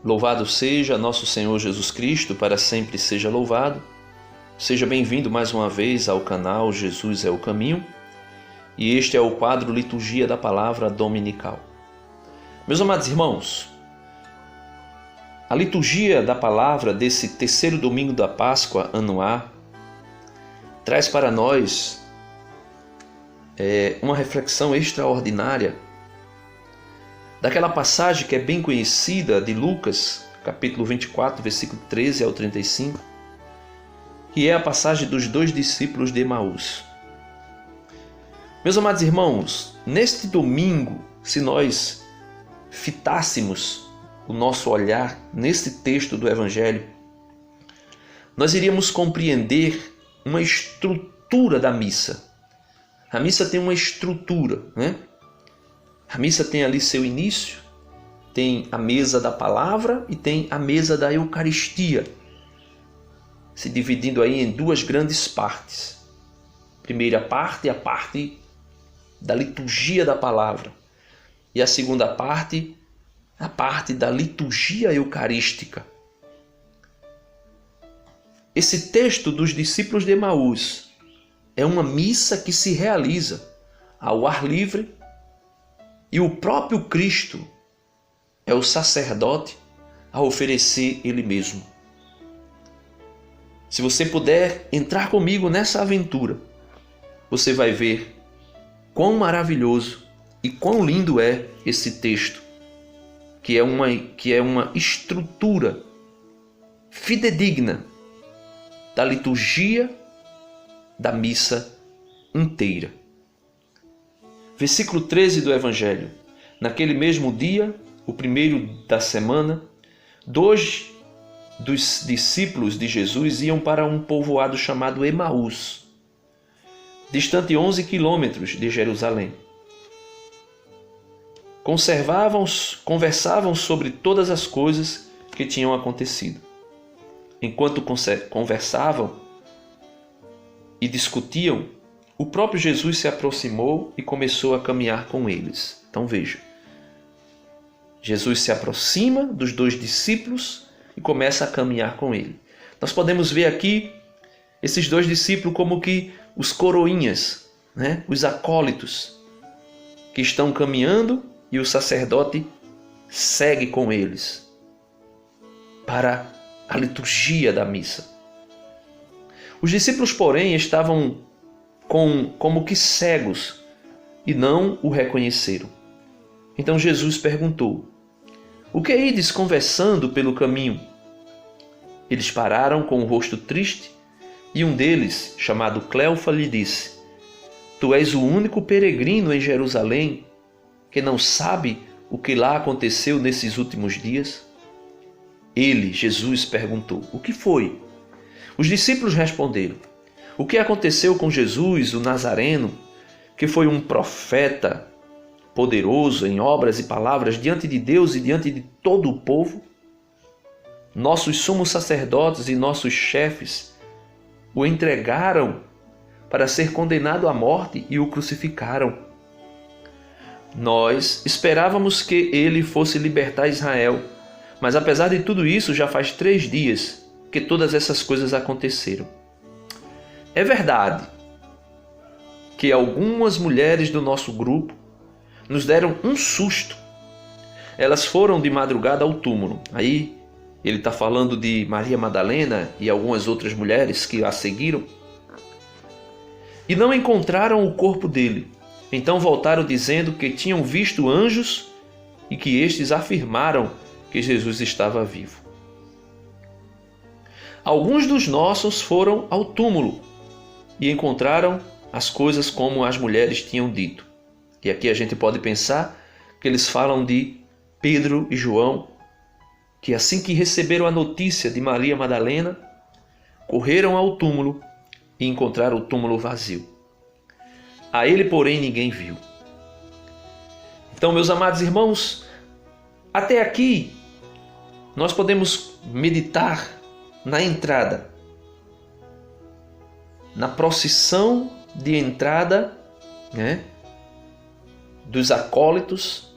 Louvado seja nosso Senhor Jesus Cristo, para sempre seja louvado. Seja bem-vindo mais uma vez ao canal Jesus é o Caminho, e este é o quadro Liturgia da Palavra Dominical. Meus amados irmãos, a liturgia da palavra desse terceiro domingo da Páscoa, ano A, traz para nós uma reflexão extraordinária daquela passagem que é bem conhecida de Lucas, capítulo 24, versículo 13 ao 35, que é a passagem dos dois discípulos de Emaús. Meus amados irmãos, neste domingo, se nós fitássemos o nosso olhar neste texto do Evangelho, nós iríamos compreender uma estrutura da missa. A missa tem uma estrutura, né? A missa tem ali seu início, tem a mesa da palavra e tem a mesa da Eucaristia, se dividindo aí em duas grandes partes. Primeira parte, a parte da liturgia da palavra, e a segunda parte, a parte da liturgia eucarística. Esse texto dos discípulos de Emaús é uma missa que se realiza ao ar livre, e o próprio Cristo é o sacerdote a oferecer Ele mesmo. Se você puder entrar comigo nessa aventura, você vai ver quão maravilhoso e quão lindo é esse texto, que é uma estrutura fidedigna da liturgia da missa inteira. Versículo 13 do Evangelho. Naquele mesmo dia, o primeiro da semana, 2 dos discípulos de Jesus iam para um povoado chamado Emaús, distante 11 quilômetros de Jerusalém. Conversavam sobre todas as coisas que tinham acontecido. Enquanto conversavam e discutiam, o próprio Jesus se aproximou e começou a caminhar com eles. Então veja, Jesus se aproxima dos dois discípulos e começa a caminhar com ele. Nós podemos ver aqui esses dois discípulos como que os coroinhas, né? Os acólitos, que estão caminhando e o sacerdote segue com eles para a liturgia da missa. Os discípulos, porém, estavam como que cegos e não o reconheceram. Então Jesus perguntou: "O que ides conversando pelo caminho?" Eles pararam com o rosto triste e um deles, chamado Cleofa, lhe disse: "Tu és o único peregrino em Jerusalém que não sabe o que lá aconteceu nesses últimos dias?" Ele, Jesus, perguntou: "O que foi?" Os discípulos responderam: "O que aconteceu com Jesus, o Nazareno, que foi um profeta poderoso em obras e palavras diante de Deus e diante de todo o povo? Nossos sumos sacerdotes e nossos chefes o entregaram para ser condenado à morte e o crucificaram. Nós esperávamos que ele fosse libertar Israel, mas apesar de tudo isso, já faz 3 dias que todas essas coisas aconteceram. É verdade que algumas mulheres do nosso grupo nos deram um susto. Elas foram de madrugada ao túmulo." Aí ele está falando de Maria Madalena e algumas outras mulheres que a seguiram. "E não encontraram o corpo dele. Então voltaram dizendo que tinham visto anjos e que estes afirmaram que Jesus estava vivo. Alguns dos nossos foram ao túmulo e encontraram as coisas como as mulheres tinham dito." E aqui a gente pode pensar que eles falam de Pedro e João, que assim que receberam a notícia de Maria Madalena, correram ao túmulo e encontraram o túmulo vazio. A ele, porém, ninguém viu. Então, meus amados irmãos, até aqui nós podemos meditar na entrada, na procissão de entrada, né, dos acólitos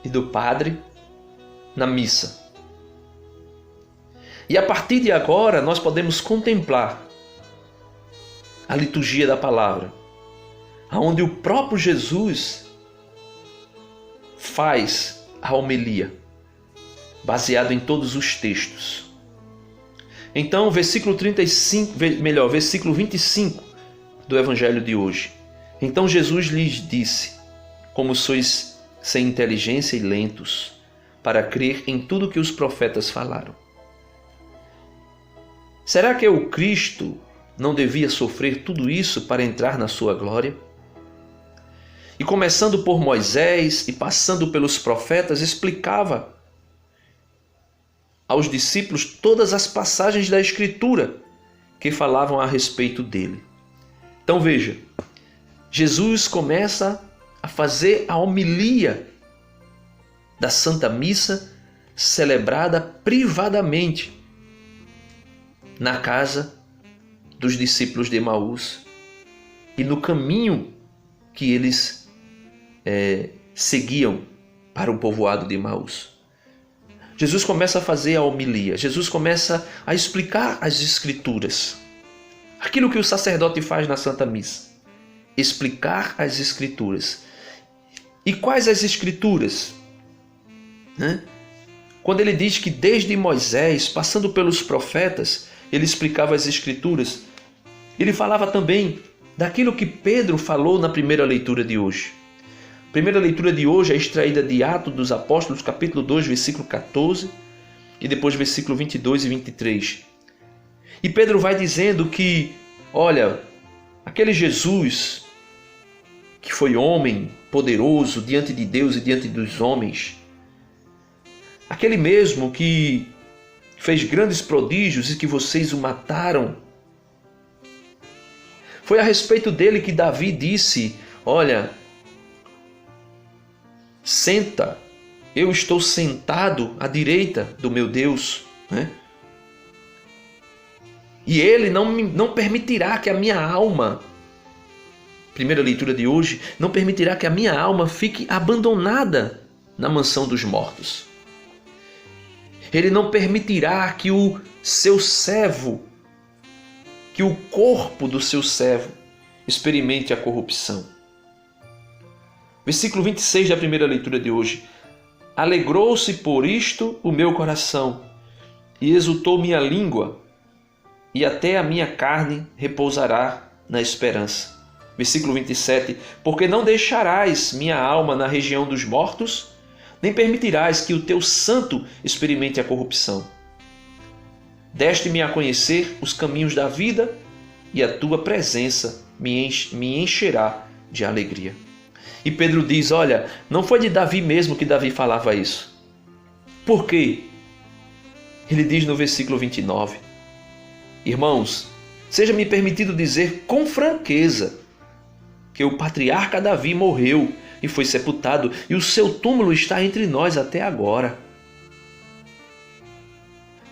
e do padre na missa. E a partir de agora nós podemos contemplar a liturgia da palavra, onde o próprio Jesus faz a homilia, baseado em todos os textos. Então, versículo 25 do Evangelho de hoje. Então Jesus lhes disse: como sois sem inteligência e lentos para crer em tudo que os profetas falaram. Será que o Cristo não devia sofrer tudo isso para entrar na sua glória? E começando por Moisés e passando pelos profetas, explicava aos discípulos todas as passagens da Escritura que falavam a respeito dele. Então veja, Jesus começa a fazer a homilia da Santa Missa celebrada privadamente na casa dos discípulos de Emaús e no caminho que eles seguiam para o povoado de Emaús. Jesus começa a fazer a homilia, Jesus começa a explicar as Escrituras. Aquilo que o sacerdote faz na Santa Missa, explicar as Escrituras. E quais as Escrituras? Quando ele diz que desde Moisés, passando pelos profetas, ele explicava as Escrituras, ele falava também daquilo que Pedro falou na primeira leitura de hoje. A primeira leitura de hoje é extraída de Atos dos Apóstolos, capítulo 2, versículo 14, e depois versículo 22 e 23. E Pedro vai dizendo que, olha, aquele Jesus que foi homem poderoso diante de Deus e diante dos homens, aquele mesmo que fez grandes prodígios e que vocês o mataram, foi a respeito dele que Davi disse: olha, senta, eu estou sentado à direita do meu Deus, e ele não permitirá que a minha alma, primeira leitura de hoje, não permitirá que a minha alma fique abandonada na mansão dos mortos. Ele não permitirá que o seu servo, que o corpo do seu servo experimente a corrupção. Versículo 26 da primeira leitura de hoje. Alegrou-se por isto o meu coração, e exultou minha língua, e até a minha carne repousará na esperança. Versículo 27. Porque não deixarás minha alma na região dos mortos, nem permitirás que o teu santo experimente a corrupção. Deste-me a conhecer os caminhos da vida, e a tua presença me encherá de alegria. E Pedro diz, olha, não foi de Davi mesmo que Davi falava isso. Por quê? Ele diz no versículo 29, irmãos, seja-me permitido dizer com franqueza que o patriarca Davi morreu e foi sepultado, e o seu túmulo está entre nós até agora.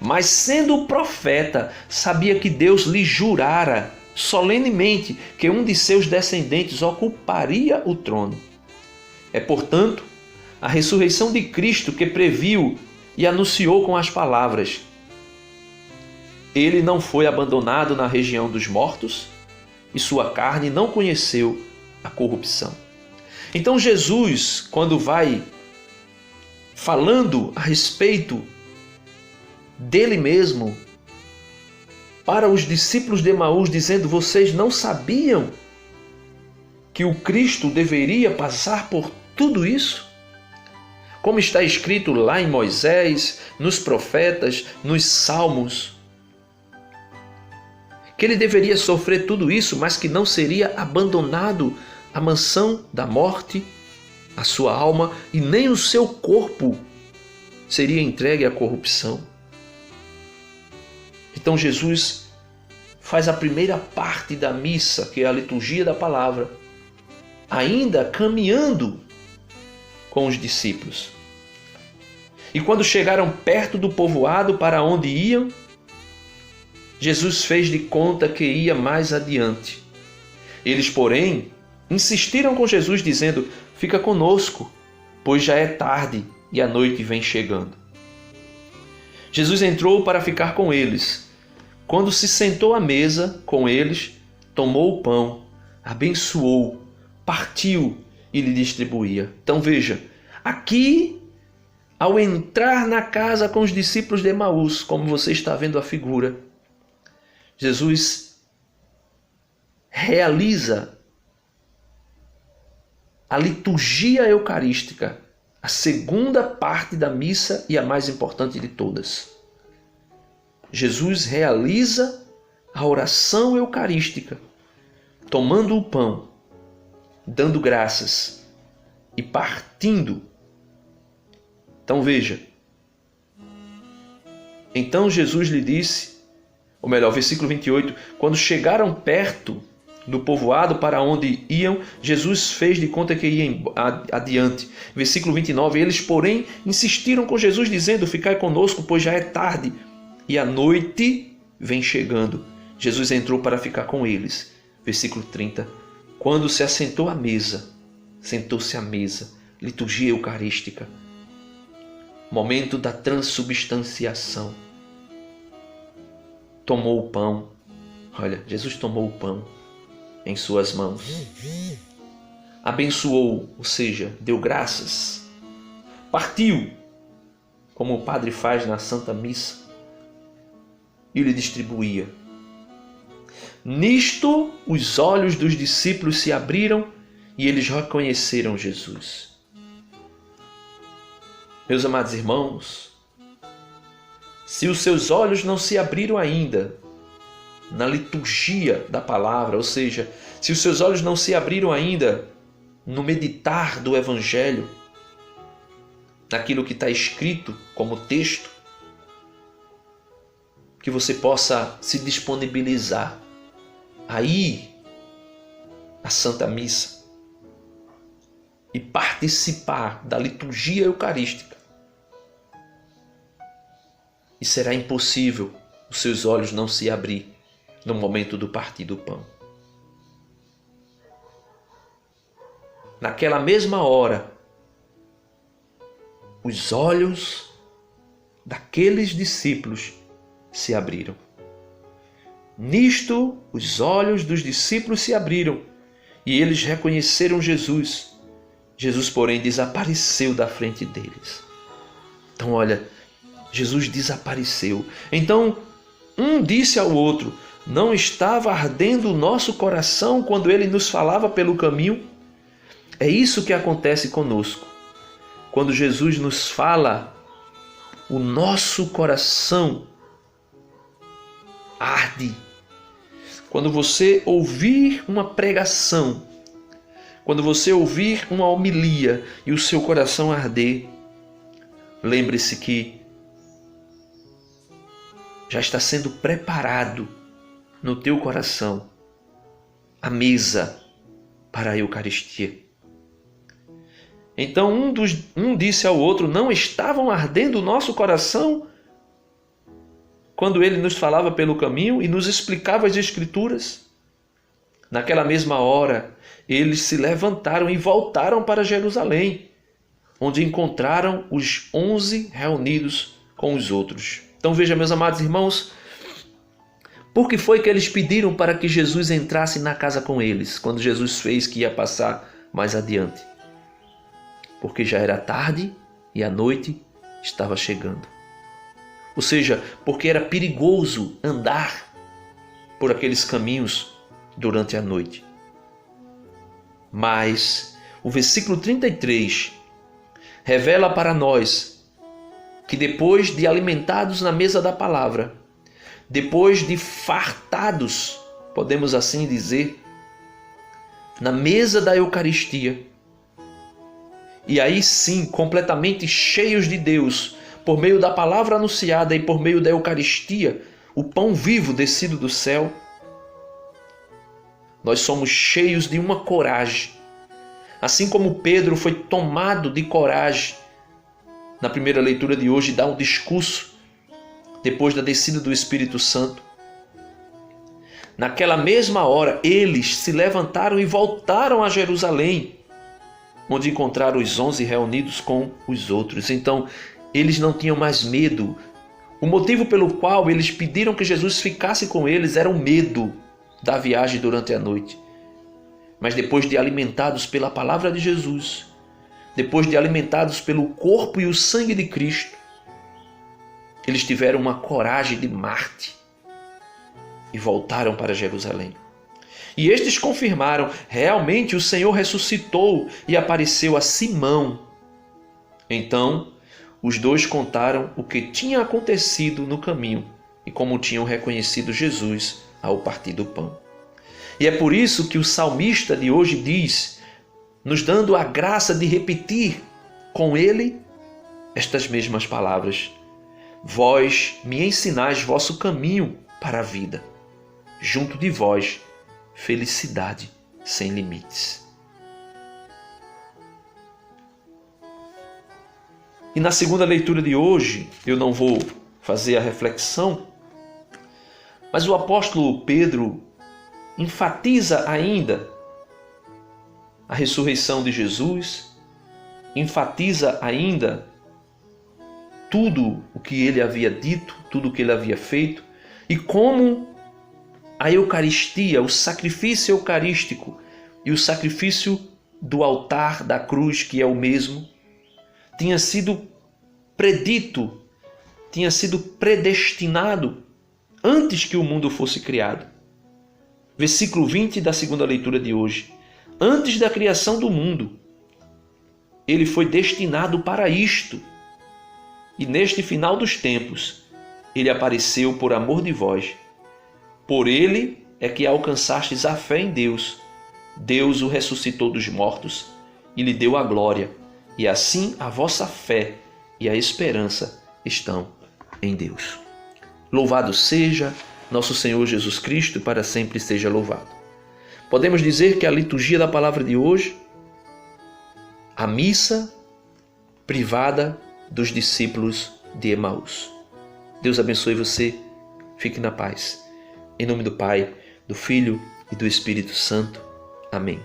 Mas sendo profeta, sabia que Deus lhe jurara solenemente que um de seus descendentes ocuparia o trono. É, portanto, a ressurreição de Cristo que previu e anunciou com as palavras: ele não foi abandonado na região dos mortos e sua carne não conheceu a corrupção. Então Jesus, quando vai falando a respeito dele mesmo para os discípulos de Emaús, dizendo: vocês não sabiam que o Cristo deveria passar por tudo isso? Como está escrito lá em Moisés, nos profetas, nos salmos, que ele deveria sofrer tudo isso, mas que não seria abandonado à mansão da morte, a sua alma, e nem o seu corpo seria entregue à corrupção. Então Jesus faz a primeira parte da missa, que é a liturgia da palavra, ainda caminhando com os discípulos. E quando chegaram perto do povoado para onde iam, Jesus fez de conta que ia mais adiante. Eles, porém, insistiram com Jesus, dizendo: fica conosco, pois já é tarde e a noite vem chegando. Jesus entrou para ficar com eles. Quando se sentou à mesa com eles, tomou o pão, abençoou, partiu e lhe distribuía. Então veja, aqui, ao entrar na casa com os discípulos de Emaús, como você está vendo a figura, Jesus realiza a liturgia eucarística, a segunda parte da missa e a mais importante de todas. Jesus realiza a oração eucarística, tomando o pão, dando graças e partindo. Então veja, então Jesus lhe disse, ou melhor, versículo 28, quando chegaram perto do povoado para onde iam, Jesus fez de conta que ia adiante. Versículo 29, eles, porém, insistiram com Jesus, dizendo, ficai conosco, pois já é tarde, e a noite vem chegando. Jesus entrou para ficar com eles. Versículo 30, quando se assentou à mesa, sentou-se à mesa, liturgia eucarística, momento da transubstanciação. Tomou o pão, olha, Jesus tomou o pão em suas mãos, abençoou, ou seja, deu graças, partiu, como o padre faz na Santa Missa, e lhe distribuía. Nisto, os olhos dos discípulos se abriram e eles reconheceram Jesus. Meus amados irmãos, se os seus olhos não se abriram ainda na liturgia da palavra, ou seja, se os seus olhos não se abriram ainda no meditar do Evangelho, naquilo que está escrito como texto, que você possa se disponibilizar a ir à Santa Missa e participar da liturgia eucarística. E será impossível os seus olhos não se abrir no momento do partir do pão. Naquela mesma hora, os olhos daqueles discípulos se abriram. Nisto, os olhos dos discípulos se abriram e eles reconheceram Jesus. Jesus, porém, desapareceu da frente deles. Então, olha, Jesus desapareceu. Então, um disse ao outro, não estava ardendo o nosso coração quando ele nos falava pelo caminho? É isso que acontece conosco. Quando Jesus nos fala, o nosso coração arde. Quando você ouvir uma pregação, quando você ouvir uma homilia e o seu coração arder, lembre-se que já está sendo preparado no teu coração a mesa para a Eucaristia. Então um disse ao outro, não estavam ardendo o nosso coração quando ele nos falava pelo caminho e nos explicava as Escrituras? Naquela mesma hora, eles se levantaram e voltaram para Jerusalém, onde encontraram os 11 reunidos com os outros. Então veja, meus amados irmãos, por que foi que eles pediram para que Jesus entrasse na casa com eles, quando Jesus fez que ia passar mais adiante? Porque já era tarde e a noite estava chegando. Ou seja, porque era perigoso andar por aqueles caminhos durante a noite. Mas o versículo 33 revela para nós que depois de alimentados na mesa da palavra, depois de fartados, podemos assim dizer, na mesa da Eucaristia, e aí sim completamente cheios de Deus, por meio da palavra anunciada e por meio da Eucaristia, o pão vivo descido do céu, nós somos cheios de uma coragem. Assim como Pedro foi tomado de coragem na primeira leitura de hoje, dá um discurso depois da descida do Espírito Santo. Naquela mesma hora, eles se levantaram e voltaram a Jerusalém, onde encontraram os 11 reunidos com os outros. Então, eles não tinham mais medo. O motivo pelo qual eles pediram que Jesus ficasse com eles era o medo da viagem durante a noite. Mas depois de alimentados pela palavra de Jesus, depois de alimentados pelo corpo e o sangue de Cristo, eles tiveram uma coragem de Marte e voltaram para Jerusalém. E estes confirmaram: realmente o Senhor ressuscitou e apareceu a Simão. Então, os dois contaram o que tinha acontecido no caminho e como tinham reconhecido Jesus ao partir do pão. E é por isso que o salmista de hoje diz, nos dando a graça de repetir com ele estas mesmas palavras: vós me ensinais vosso caminho para a vida. Junto de vós, felicidade sem limites. E na segunda leitura de hoje, eu não vou fazer a reflexão, mas o apóstolo Pedro enfatiza ainda a ressurreição de Jesus, enfatiza ainda tudo o que ele havia dito, tudo o que ele havia feito, e como a Eucaristia, o sacrifício eucarístico e o sacrifício do altar da cruz, que é o mesmo, tinha sido predito, tinha sido predestinado antes que o mundo fosse criado. Versículo 20 da segunda leitura de hoje. Antes da criação do mundo, ele foi destinado para isto. E neste final dos tempos, ele apareceu por amor de vós. Por ele é que alcançastes a fé em Deus. Deus o ressuscitou dos mortos e lhe deu a glória. E assim a vossa fé e a esperança estão em Deus. Louvado seja nosso Senhor Jesus Cristo, para sempre seja louvado. Podemos dizer que a liturgia da palavra de hoje, a missa privada dos discípulos de Emaús. Deus abençoe você, fique na paz. Em nome do Pai, do Filho e do Espírito Santo. Amém.